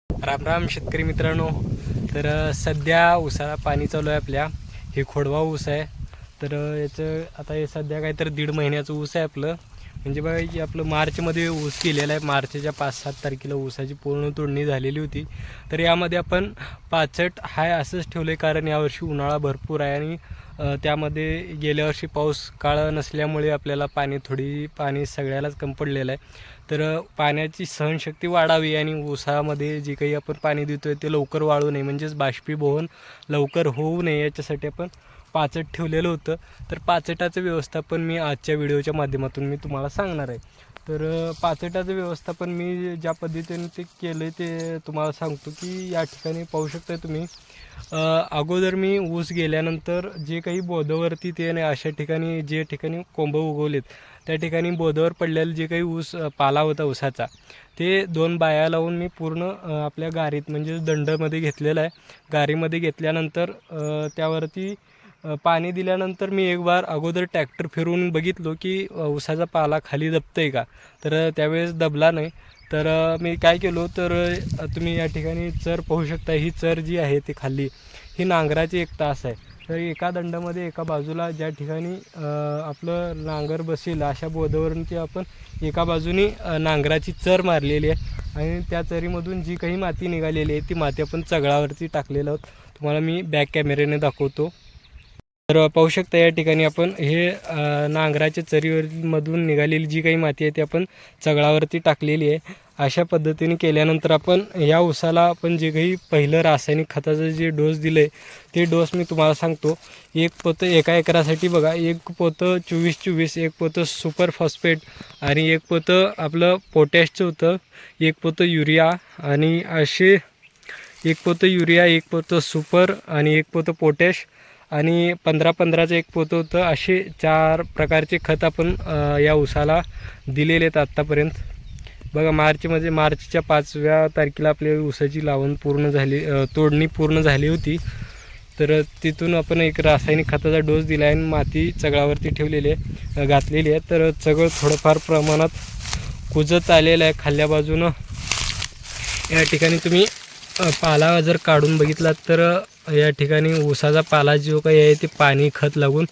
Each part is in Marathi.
राम राम शेतकरी मित्रांनो. तर सध्या ऊसाला पाणी चालू आहे. आपल्या हे खोडवा ऊस आहे. तर याचं आता हे सध्या काय तर 1.5 महिन्याचं ऊस आहे आपलं. म्हणजे बघा की आपलं मार्चमध्ये ऊस केलेला आहे. मार्चच्या 5-7 तारखेला ऊसाची पूर्ण तोडणी झालेली होती. तर यामध्ये आपण 65 हाय असंच ठेवलं आहे, कारण यावर्षी उन्हाळा भरपूर आहे आणि त्यामध्ये गेल्या वर्षी पाऊस काळ नसल्यामुळे आपल्याला पाणी सगळ्यालाच कमी पडलेलं आहे. तर पाण्याची सहनशक्ती वाढावी आणि ऊसामध्ये जे काही आपण पाणी देतो आहे ते लवकर वाळू नये, म्हणजेच बाष्पीभवन लवकर होऊ नये, याच्यासाठी आपण पाचट ठेवलेलं होतं. तर पाचटाचं व्यवस्थापन मी आजच्या व्हिडिओच्या माध्यमातून मी तुम्हाला सांगणार आहे. तर पाचटाचं व्यवस्थापन मी ज्या पद्धतीने ते केलं आहे ते तुम्हाला सांगतो. की या ठिकाणी पाहू शकता तुम्ही, अगोदर मी ऊस गेल्यानंतर जे काही बोधावरती ते अशा ठिकाणी जे ठिकाणी कोंब उगवलेत त्या ठिकाणी बोधावर पडलेलं जे काही ऊस पाला होता ऊसाचा, ते 2 बाया लावून मी पूर्ण आपल्या गारीत म्हणजे दंडमध्ये घेतलेला आहे. गारीमध्ये घेतल्यानंतर त्यावरती पाणी दिल्यानंतर मी एक बार अगोदर ट्रॅक्टर फिरवून बघितलो की ऊसाचा पाला खाली दबतं आहे का. तर त्यावेळेस दबला नाही. तर मी काय केलो, तर तुम्ही या ठिकाणी चर पाहू शकता. ही चर जी आहे ती खाली ही नांगराची एक तास आहे. तर एका दंडामध्ये एका बाजूला ज्या ठिकाणी आपलं नांगर बसेल अशा बोधावरती आपण एका बाजूनी नांगराची चर मारलेली आहे आणि त्या चरीमधून जी काही माती निघालेली आहे ती माती आपण चगळावरती टाकलेलं आहोत. तुम्हाला मी बॅक कॅमेऱ्याने दाखवतो. तर पाहू शकता या ठिकाणी आपण हे नांगराच्या चरीमधून निघालेली जी काही माती आहे ती आपण चगळावरती टाकलेली आहे. अशा पद्धतीने केल्यानंतर आपण या ऊसाला आपण जे काही पहिलं रासायनिक खताचं जे डोस दिलं आहे ते डोस मी तुम्हाला सांगतो. एक पोतं एका एकरासाठी बघा, एक पोतं 24-24, एक पोतं सुपर फॉस्फेट आणि एक पोतं आपलं पोटॅशचं होतं, एक पोतं युरिया आणि असे एक पोतं युरिया, एक पोतं सुपर आणि एक पोतं पोटॅश आणि 15-15चं एक पोतं होतं. असे 4 प्रकारचे खत आपण या ऊसाला दिलेले आहेत आत्तापर्यंत. बघा, मार्चच्या 5व्या तारखेला आपल्या ऊसाची लावण पूर्ण झाली, तोडणी पूर्ण झाली होती. तर तिथून आपण एक रासायनिक खताचा डोस दिला आहे आणि माती चगळावरती ठेवलेली आहे, घातलेली आहे. तर चगळ थोडंफार प्रमाणात कुजत आलेलं आहे खाल्ल्या बाजूनं. या ठिकाणी तुम्ही पाला जर काढून बघितलात तर या ठिकाणी ऊसाचा पाला जो काही आहे ते पाणी खत लागून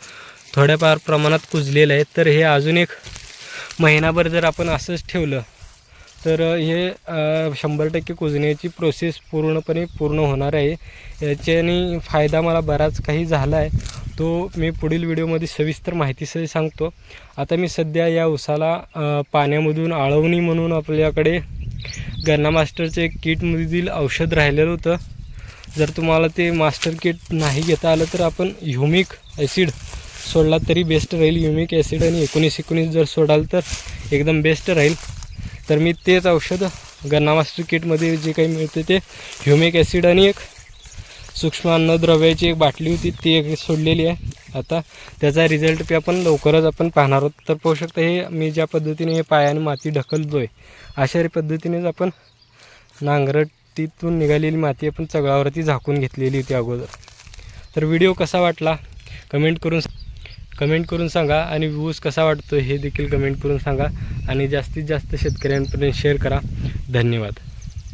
थोड्याफार प्रमाणात कुजलेलं आहे. तर हे अजून एक महिनाभर जर आपण असंच ठेवलं तर हे 100% कुजण्याची प्रोसेस पूर्ण होणार आहे. याच्याने फायदा मला बराच काही झाला आहे, तो मी पुढील व्हिडिओमध्ये सविस्तर माहितीसह सांगतो. आता मी सध्या या ऊसाला पाण्यामधून आळवणी म्हणून आपल्याकडे गन्ना मास्टरचं एक किटमधील औषध राहिलेलं होतं. जर तुम्हाला ते मास्टर किट नाही घेता आलं तर आपण ह्युमिक ॲसिड सोडला तरी बेस्ट राहील. ह्युमिक ॲसिड आणि 19-19 जर सोडाल तर एकदम बेस्ट राहील. तर मी तेच औषध गन्ना मास्टर किटमध्ये जे काही मिळते ते ह्युमिक ॲसिड आणि एक सूक्ष्म अन्नद्रव्याची एक बाटली होती ती एक सोडलेली आहे. आता त्याचा रिझल्ट आपण लवकरच आपण पाहणार आहोत. तर पाहू शकता हे मी ज्या पद्धतीने हे पायाने माती ढकलतो आहे अशा पद्धतीनेच आपण नांगरटीतून निघालेली माती आपण चगळावरती झाकून घेतलेली होती अगोदर. तर व्हिडिओ कसा वाटला कमेंट करून सांगा आणि व्ह्यूज कसा वाटतो हे देखील कमेंट करून सांगा आणि जास्तीत जास्त शेतकऱ्यांपर्यंत शेअर करा. धन्यवाद.